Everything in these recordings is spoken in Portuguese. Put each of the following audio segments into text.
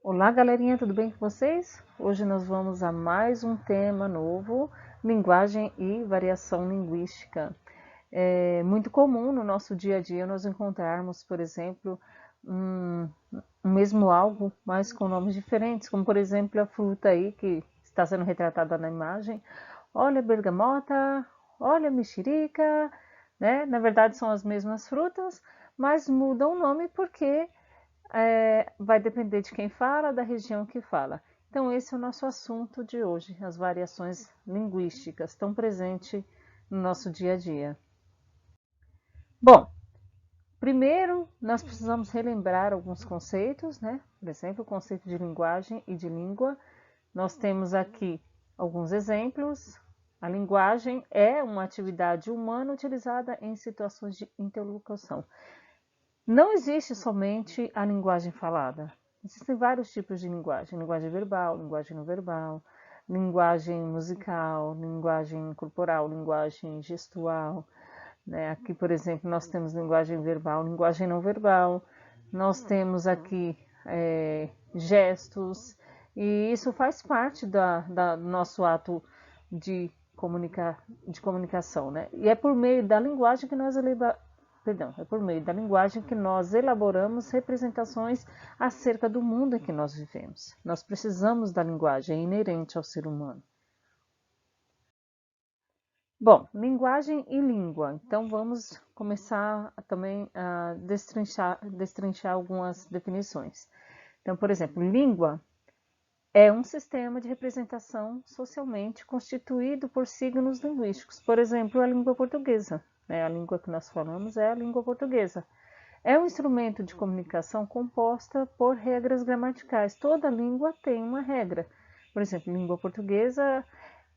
Olá, galerinha, tudo bem com vocês? Hoje nós vamos a mais um tema novo, linguagem e variação linguística. É muito comum no nosso dia a dia nós encontrarmos, por exemplo, um mesmo algo, mas com nomes diferentes, como por exemplo a fruta aí que está sendo retratada na imagem. Olha a bergamota, olha a mexerica, né? Na verdade são as mesmas frutas, mas mudam o nome porque vai depender de quem fala, da região que fala. Então, esse é o nosso assunto de hoje, as variações linguísticas tão presentes no nosso dia a dia. Bom, primeiro nós precisamos relembrar alguns conceitos, né? Por exemplo, o conceito de linguagem e de língua. Nós temos aqui alguns exemplos. A linguagem é uma atividade humana utilizada em situações de interlocução. Não existe somente a linguagem falada. Existem vários tipos de linguagem: linguagem verbal, linguagem não verbal, linguagem musical, linguagem corporal, linguagem gestual. Né? Aqui, por exemplo, nós temos linguagem verbal, linguagem não verbal. Nós temos aqui gestos, e isso faz parte do nosso ato de, de comunicação. Né? E é por meio da linguagem que nós é por meio da linguagem que nós elaboramos representações acerca do mundo em que nós vivemos. Nós precisamos da linguagem, é inerente ao ser humano. Bom, linguagem e língua. Então vamos começar também a destrinchar algumas definições. Então, por exemplo, língua é um sistema de representação socialmente constituído por signos linguísticos. Por exemplo, a língua portuguesa. Né? A língua que nós falamos é a língua portuguesa. É um instrumento de comunicação composta por regras gramaticais. Toda língua tem uma regra. Por exemplo, língua portuguesa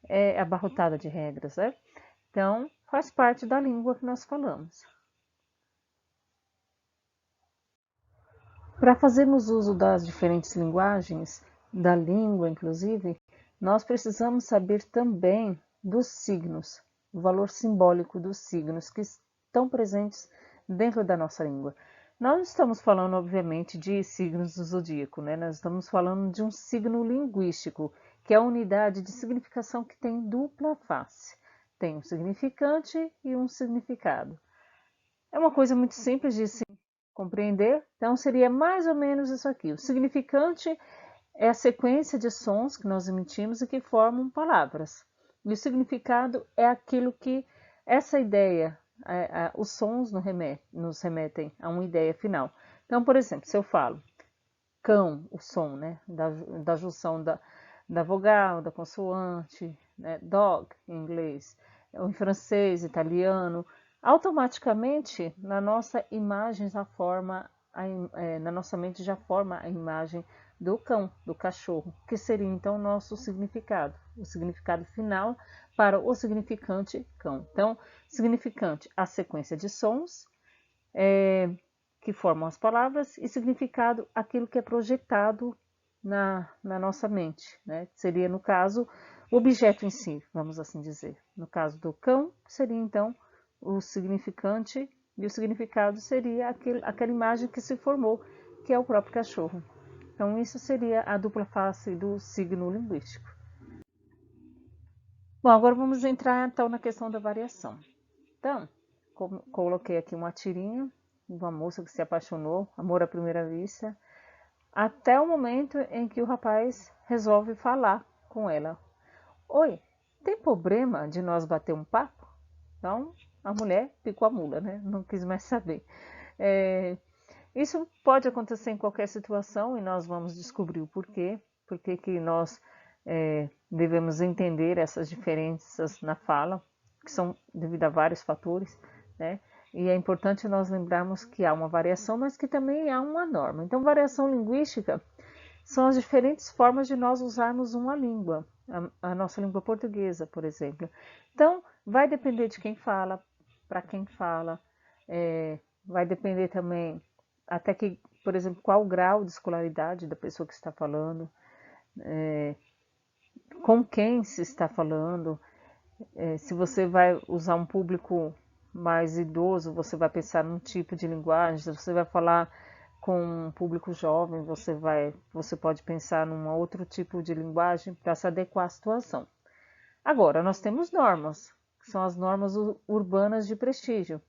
é abarrotada de regras, né? Então, faz parte da língua que nós falamos. Para fazermos uso das diferentes linguagens, da língua inclusive, nós precisamos saber também dos signos, o valor simbólico dos signos que estão presentes dentro da nossa língua. Nós não estamos falando, obviamente, de signos do zodíaco, né? Nós estamos falando de um signo linguístico, que é a unidade de significação que tem dupla face. Tem um significante e um significado. É uma coisa muito simples de se compreender, então seria mais ou menos isso aqui. O significante é a sequência de sons que nós emitimos e que formam palavras. E o significado é aquilo que essa ideia, os sons nos remetem a uma ideia final. Então, por exemplo, se eu falo cão, o som, né, da junção da vogal, da consoante, né, dog em inglês, ou em francês, italiano, automaticamente na nossa imagem já forma, na nossa mente já forma a imagem do cão, do cachorro, que seria então o nosso significado, o significado final para o significante cão. Então, significante, a sequência de sons, que formam as palavras, e significado, aquilo que é projetado na nossa mente, né? Seria, no caso, o objeto em si, vamos assim dizer. No caso do cão, seria então o significante, e o significado seria aquela imagem que se formou, que é o próprio cachorro. Então, isso seria a dupla face do signo linguístico. Bom, agora vamos entrar então na questão da variação. Então, coloquei aqui uma tirinha de uma moça que se apaixonou, amor à primeira vista, até o momento em que o rapaz resolve falar com ela. Oi, tem problema de nós bater um papo? Então, a mulher picou a mula, né? Não quis mais saber. Isso pode acontecer em qualquer situação e nós vamos descobrir o porquê. Por que nós devemos entender essas diferenças na fala, que são devido a vários fatores, né? E é importante nós lembrarmos que há uma variação, mas que também há uma norma. Então, variação linguística são as diferentes formas de nós usarmos uma língua, a nossa língua portuguesa, por exemplo. Então, vai depender de quem fala, para quem fala, vai depender também até que, por exemplo, qual o grau de escolaridade da pessoa que está falando, com quem se está falando. Se você vai usar um público mais idoso, você vai pensar num tipo de linguagem, se você vai falar com um público jovem, você pode pensar num outro tipo de linguagem para se adequar à situação. Agora, nós temos normas, que são as normas urbanas de prestígio.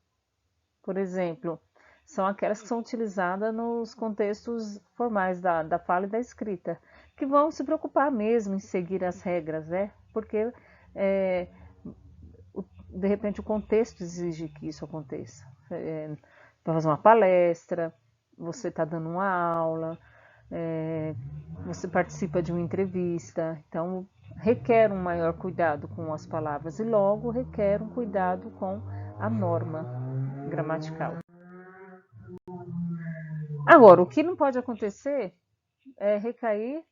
Por exemplo, são aquelas que são utilizadas nos contextos formais da fala e da escrita, que vão se preocupar mesmo em seguir as regras, né? Porque de repente o contexto exige que isso aconteça. Para fazer uma palestra, você está dando uma aula, você participa de uma entrevista, então requer um maior cuidado com as palavras e logo requer um cuidado com a norma gramatical. Agora, o que não pode acontecer é recair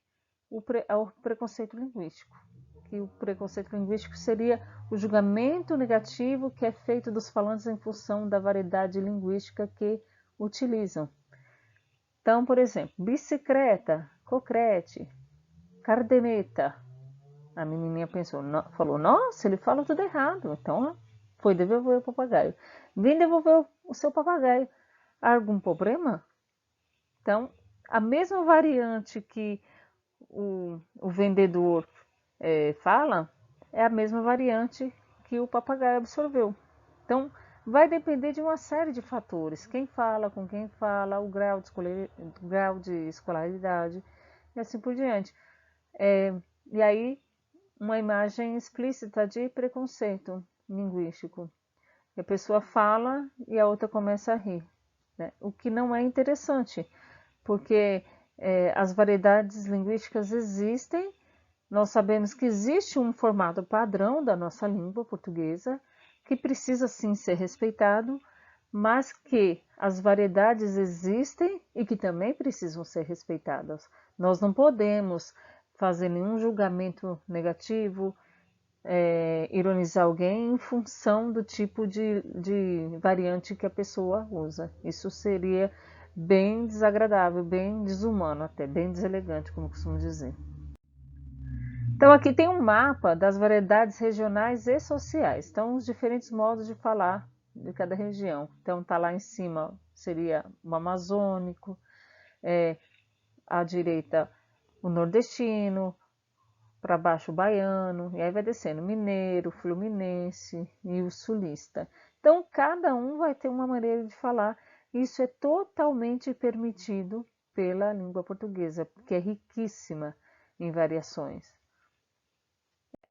ao preconceito linguístico. Que o preconceito linguístico seria o julgamento negativo que é feito dos falantes em função da variedade linguística que utilizam. Então, por exemplo, bicicleta, cocrete, cardeneta. A menininha pensou, falou, nossa, ele fala tudo errado. Então, foi devolver o papagaio. Vem devolver o seu papagaio. Há algum problema? Então, a mesma variante que o vendedor fala é a mesma variante que o papagaio absorveu. Então, vai depender de uma série de fatores. Quem fala, com quem fala, o grau de escolaridade e assim por diante. E aí, uma imagem explícita de preconceito linguístico. A pessoa fala e a outra começa a rir, né? O que não é interessante, porque as variedades linguísticas existem, nós sabemos que existe um formato padrão da nossa língua portuguesa, que precisa sim ser respeitado, mas que as variedades existem e que também precisam ser respeitadas. Nós não podemos fazer nenhum julgamento negativo, ironizar alguém em função do tipo de variante que a pessoa usa. Isso seria bem desagradável, bem desumano até, bem deselegante, como costumo dizer. Então aqui tem um mapa das variedades regionais e sociais. Então os diferentes modos de falar de cada região. Então tá lá em cima seria o amazônico, à direita o nordestino, para baixo o baiano, e aí vai descendo mineiro, fluminense e o sulista. Então cada um vai ter uma maneira de falar. Isso é totalmente permitido pela língua portuguesa, porque é riquíssima em variações.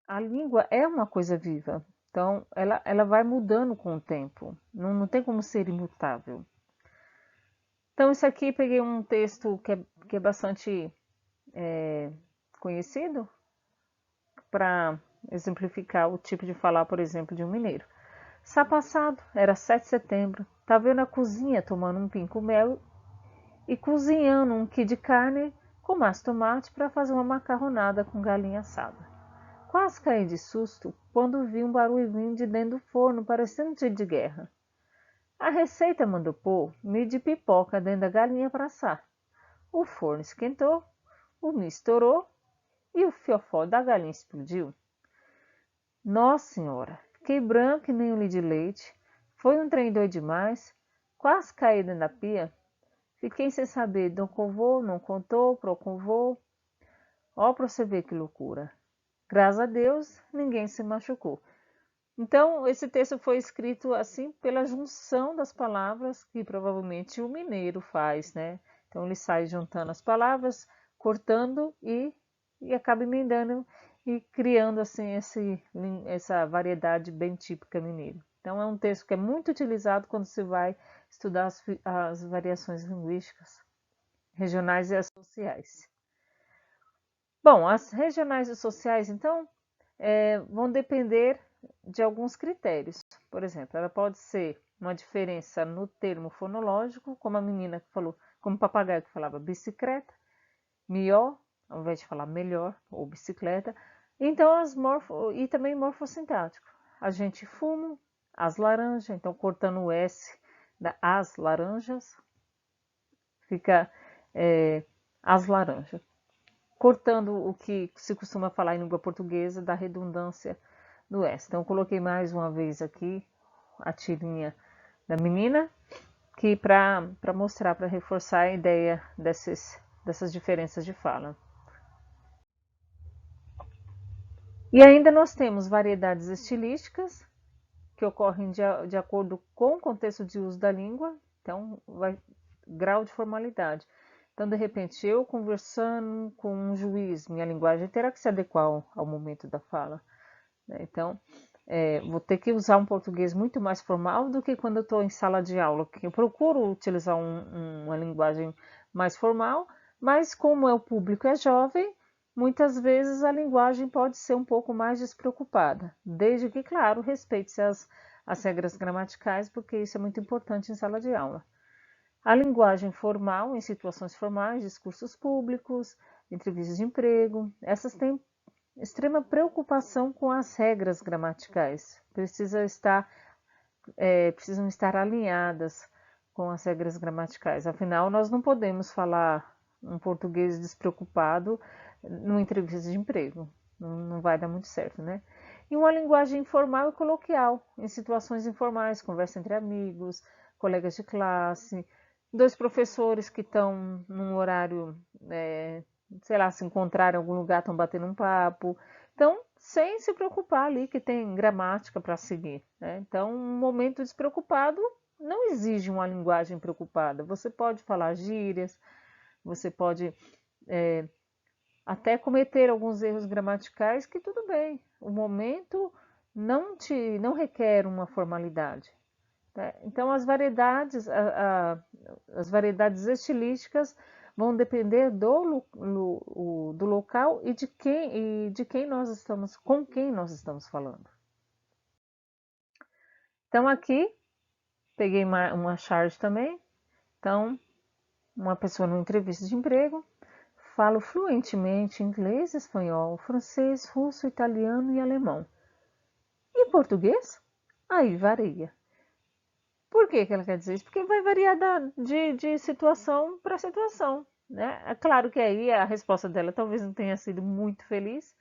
A língua é uma coisa viva, então ela vai mudando com o tempo, não tem como ser imutável. Então isso aqui peguei um texto que é bastante conhecido para exemplificar o tipo de falar, por exemplo, de um mineiro. Sá passado, era 7 de setembro, estava eu na cozinha tomando um pinco-mel e cozinhando um quilo de carne com mais tomate para fazer uma macarronada com galinha assada. Quase caí de susto quando vi um barulho vindo de dentro do forno, parecendo um tiro de guerra. A receita mandou pôr milho de pipoca dentro da galinha para assar. O forno esquentou, o milho estourou e o fiofó da galinha explodiu. Nossa senhora, fiquei branco que nem um litro de leite. Foi um trem doido demais. Quase caí dentro da pia. Fiquei sem saber, não convou, não contou, proconvou. Ó, pra você ver que loucura. Graças a Deus, ninguém se machucou. Então, esse texto foi escrito assim pela junção das palavras que provavelmente o mineiro faz, né? Então, ele sai juntando as palavras, cortando e acaba emendando e criando assim essa variedade bem típica mineira. Então, é um texto que é muito utilizado quando se vai estudar as variações linguísticas regionais e as sociais. Bom, as regionais e sociais, então, vão depender de alguns critérios. Por exemplo, ela pode ser uma diferença no termo fonológico, como a menina que falou, como o papagaio que falava bicicleta, melhor, ao invés de falar melhor ou bicicleta. Então, e também morfossintático. A gente fuma, as laranjas, então cortando o S da as laranjas, fica as laranjas. Cortando o que se costuma falar em língua portuguesa da redundância do S. Então, eu coloquei mais uma vez aqui a tirinha da menina, aqui para mostrar, para reforçar a ideia dessas diferenças de fala. E ainda nós temos variedades estilísticas, que ocorrem de acordo com o contexto de uso da língua, então, grau de formalidade. Então, de repente, eu conversando com um juiz, minha linguagem terá que se adequar ao momento da fala. Né? Então, vou ter que usar um português muito mais formal do que quando eu estou em sala de aula. Eu procuro utilizar uma linguagem mais formal, mas como o público é jovem, muitas vezes a linguagem pode ser um pouco mais despreocupada, desde que, claro, respeite-se as regras gramaticais, porque isso é muito importante em sala de aula. A linguagem formal, em situações formais, discursos públicos, entrevistas de emprego, essas têm extrema preocupação com as regras gramaticais. Precisam estar alinhadas com as regras gramaticais. Afinal, nós não podemos falar um português despreocupado numa entrevista de emprego. Não vai dar muito certo, né? E uma linguagem informal e coloquial, em situações informais, conversa entre amigos, colegas de classe, dois professores que estão num horário, sei lá, se encontrarem em algum lugar, estão batendo um papo. Então, sem se preocupar ali que tem gramática para seguir. Né? Então, um momento despreocupado não exige uma linguagem preocupada. Você pode falar gírias, você pode até cometer alguns erros gramaticais que tudo bem. O momento não requer uma formalidade. Né? Então, as variedades estilísticas vão depender do local e de quem nós estamos, com quem nós estamos falando. Então, aqui, peguei uma charge também. Então, uma pessoa numa entrevista de emprego, falo fluentemente inglês, espanhol, francês, russo, italiano e alemão. E português? Aí varia. Por que ela quer dizer isso? Porque vai variar de situação para situação. Né? É claro que aí a resposta dela talvez não tenha sido muito feliz,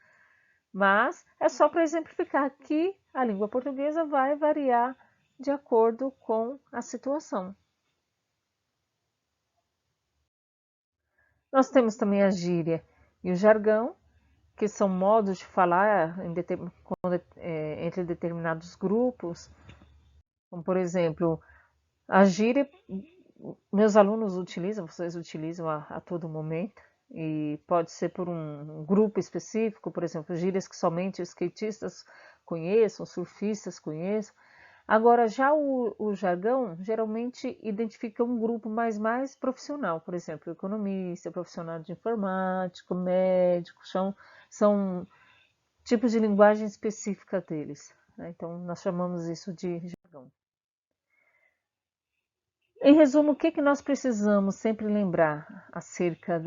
mas é só para exemplificar que a língua portuguesa vai variar de acordo com a situação. Nós temos também a gíria e o jargão, que são modos de falar entre determinados grupos, como por exemplo, a gíria, meus alunos utilizam, vocês utilizam a todo momento, e pode ser por um grupo específico, por exemplo, gírias que somente skatistas conheçam, surfistas conheçam. Agora, já o jargão geralmente identifica um grupo mais profissional, por exemplo, economista, profissional de informática, médico, são tipos de linguagem específica deles. Né? Então, nós chamamos isso de jargão. Em resumo, o que nós precisamos sempre lembrar acerca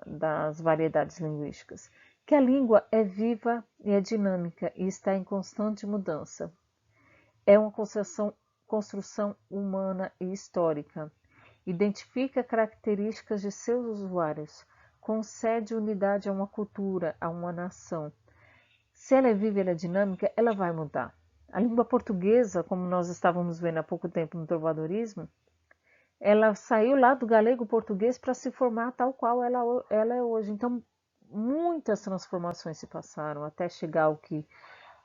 das variedades linguísticas? Que a língua é viva e é dinâmica e está em constante mudança. É uma construção humana e histórica. Identifica características de seus usuários. Concede unidade a uma cultura, a uma nação. Se ela é viva e ela é dinâmica, ela vai mudar. A língua portuguesa, como nós estávamos vendo há pouco tempo no trovadorismo, ela saiu lá do galego-português para se formar tal qual ela é hoje. Então, muitas transformações se passaram até chegar ao que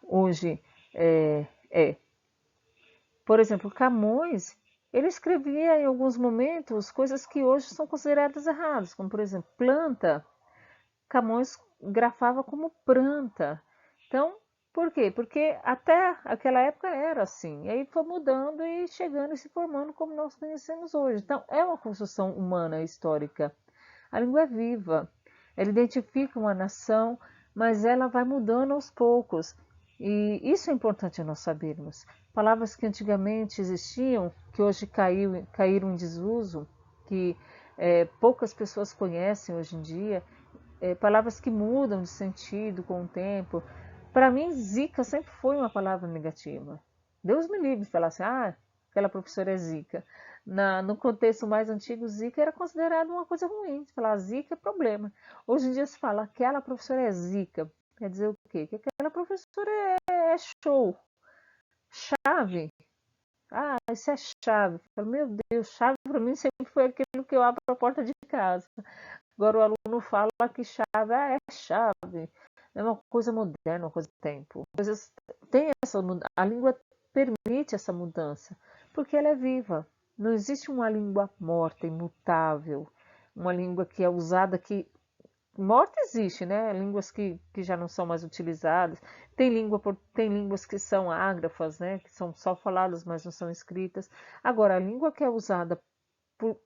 hoje é. Por exemplo, Camões, ele escrevia em alguns momentos coisas que hoje são consideradas erradas, como por exemplo, planta. Camões grafava como planta. Então, por quê? Porque até aquela época era assim. E aí foi mudando e chegando e se formando como nós conhecemos hoje. Então, é uma construção humana histórica. A língua é viva. Ela identifica uma nação, mas ela vai mudando aos poucos. E isso é importante nós sabermos. Palavras que antigamente existiam, que hoje caíram em desuso, que poucas pessoas conhecem hoje em dia, palavras que mudam de sentido com o tempo. Para mim, zica sempre foi uma palavra negativa. Deus me livre de falar assim, aquela professora é zica. No contexto mais antigo, zica era considerado uma coisa ruim. Se falar zica é problema. Hoje em dia se fala aquela professora é zica. Quer dizer o quê? Que aquela professora é show, chave. Ah, isso é chave. Eu falo, meu Deus, chave para mim sempre foi aquilo que eu abro a porta de casa. Agora o aluno fala que chave, é chave. É uma coisa moderna, uma coisa do tempo. Coisas, tem essa, a língua permite essa mudança, porque ela é viva. Não existe uma língua morta, imutável, uma língua que é usada que morta existe, né? Línguas que já não são mais utilizadas. Tem línguas que são ágrafas, né? Que são só faladas, mas não são escritas. Agora, a língua que é usada por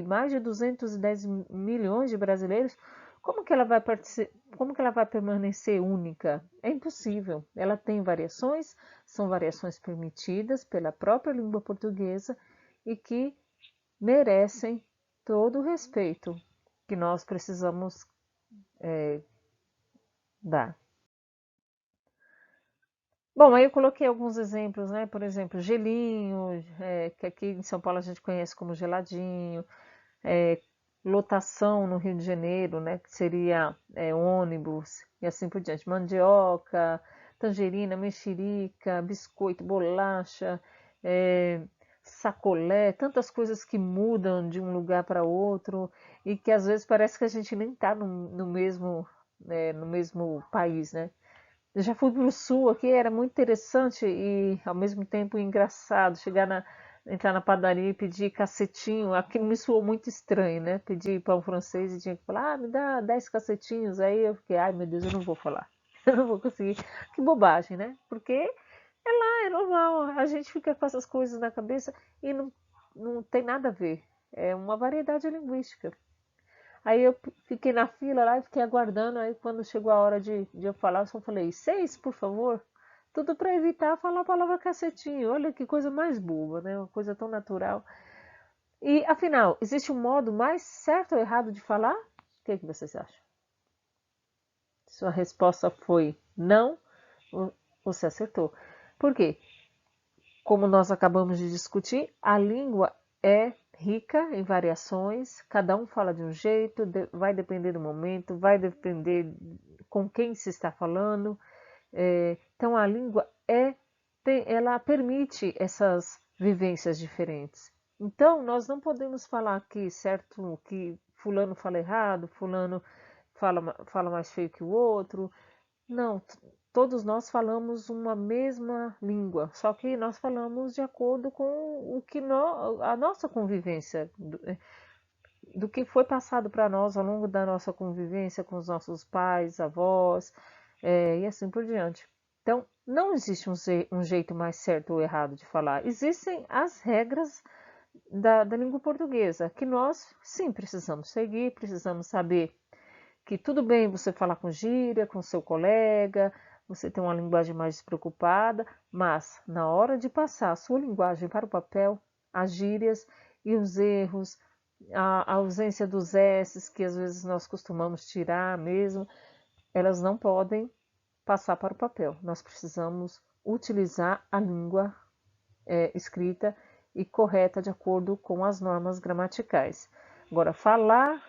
mais de 210 milhões de brasileiros, como que ela vai permanecer única? É impossível. Ela tem variações, são variações permitidas pela própria língua portuguesa e que merecem todo o respeito que nós precisamos dar. Bom, aí eu coloquei alguns exemplos, né? Por exemplo, gelinho, que aqui em São Paulo a gente conhece como geladinho, é, lotação no Rio de Janeiro, né? Que seria ônibus e assim por diante. Mandioca, tangerina, mexerica, biscoito, bolacha, é, sacolé, tantas coisas que mudam de um lugar para outro e que às vezes parece que a gente nem está no mesmo país, né? Eu já fui para o sul aqui, era muito interessante e ao mesmo tempo engraçado entrar na padaria e pedir cacetinho. Aquilo me soou muito estranho, né? Pedir pão francês e tinha que falar, me dá 10 cacetinhos. Aí eu fiquei, ai meu Deus, eu não vou falar. Eu não vou conseguir. Que bobagem, né? Porque é normal. A gente fica com essas coisas na cabeça e não tem nada a ver. É uma variedade linguística. Aí eu fiquei na fila lá e fiquei aguardando. Aí quando chegou a hora de eu falar, eu só falei, 6, por favor. Tudo para evitar falar a palavra cacetinho. Olha que coisa mais boba, né? Uma coisa tão natural. E afinal, existe um modo mais certo ou errado de falar? O que vocês acham? Sua resposta foi não, você acertou. Por quê? Como nós acabamos de discutir, a língua é rica em variações, cada um fala de um jeito, vai depender do momento, vai depender com quem se está falando. Então a língua ela permite essas vivências diferentes. Então nós não podemos falar que certo que fulano fala errado, fulano fala mais feio que o outro. Não, todos nós falamos uma mesma língua, só que nós falamos de acordo com a nossa convivência, do que foi passado para nós ao longo da nossa convivência com os nossos pais, avós, e assim por diante. Então, não existe um jeito mais certo ou errado de falar. Existem as regras da língua portuguesa, que nós, sim, precisamos seguir, precisamos saber que tudo bem você falar com gíria, com seu colega, você tem uma linguagem mais despreocupada, mas na hora de passar a sua linguagem para o papel, as gírias e os erros, a ausência dos S's, que às vezes nós costumamos tirar mesmo, elas não podem passar para o papel. Nós precisamos utilizar a língua escrita e correta de acordo com as normas gramaticais. Agora, falar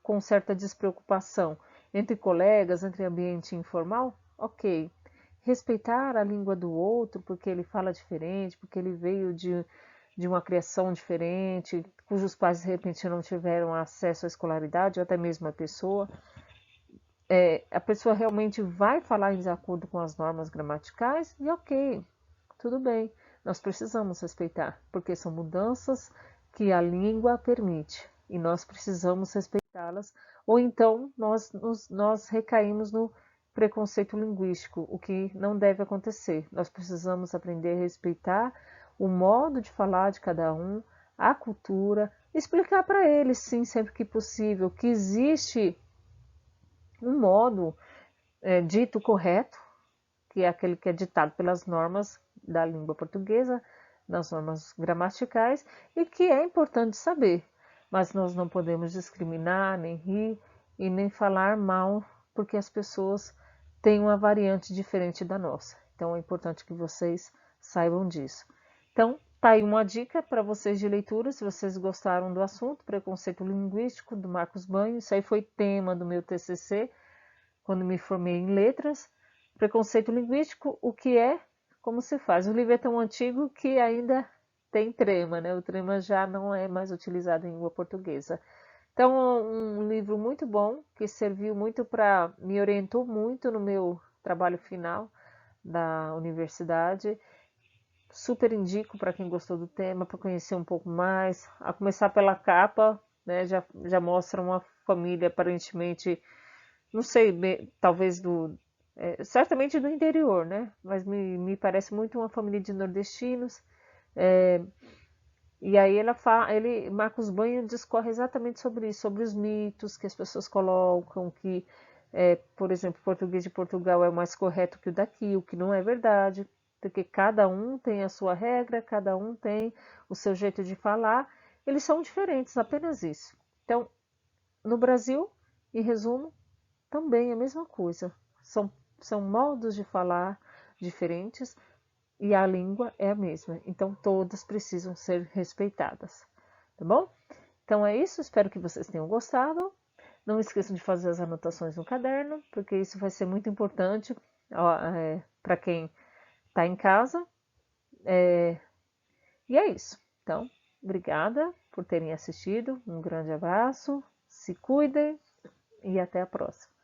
com certa despreocupação entre colegas, entre ambiente informal, ok. Respeitar a língua do outro porque ele fala diferente, porque ele veio de uma criação diferente, cujos pais de repente não tiveram acesso à escolaridade, ou até mesmo a pessoa realmente vai falar de acordo com as normas gramaticais e ok, tudo bem. Nós precisamos respeitar, porque são mudanças que a língua permite e nós precisamos respeitá-las, ou então nós recaímos no preconceito linguístico, o que não deve acontecer. Nós precisamos aprender a respeitar o modo de falar de cada um, a cultura, explicar para eles, sim, sempre que possível, que existe um modo dito correto, que é aquele que é ditado pelas normas da língua portuguesa, nas normas gramaticais, e que é importante saber. Mas nós não podemos discriminar, nem rir e nem falar mal, porque as pessoas têm uma variante diferente da nossa. Então é importante que vocês saibam disso. Então, tá aí uma dica para vocês de leitura, se vocês gostaram do assunto, preconceito linguístico, do Marcos Banho. Isso aí foi tema do meu TCC, quando me formei em letras. Preconceito linguístico, o que é? como se faz. O livro é tão antigo que ainda tem trema, né? O trema já não é mais utilizado em língua portuguesa. Então, um livro muito bom, que serviu muito para, me orientou muito no meu trabalho final da universidade. Super indico para quem gostou do tema, para conhecer um pouco mais. A começar pela capa, né? Já mostra uma família aparentemente, não sei, talvez certamente do interior, né? Mas me parece muito uma família de nordestinos. É, e aí Marcos Banha discorre exatamente sobre isso, sobre os mitos que as pessoas colocam, que, por exemplo, o português de Portugal é mais correto que o daqui, o que não é verdade, porque cada um tem a sua regra, cada um tem o seu jeito de falar, eles são diferentes, apenas isso. Então, no Brasil, em resumo, também é a mesma coisa. São modos de falar diferentes e a língua é a mesma. Então, todas precisam ser respeitadas. Tá bom? Então é isso. Espero que vocês tenham gostado. Não esqueçam de fazer as anotações no caderno, porque isso vai ser muito importante para quem está em casa. E é isso. Então, obrigada por terem assistido. Um grande abraço. Se cuidem e até a próxima.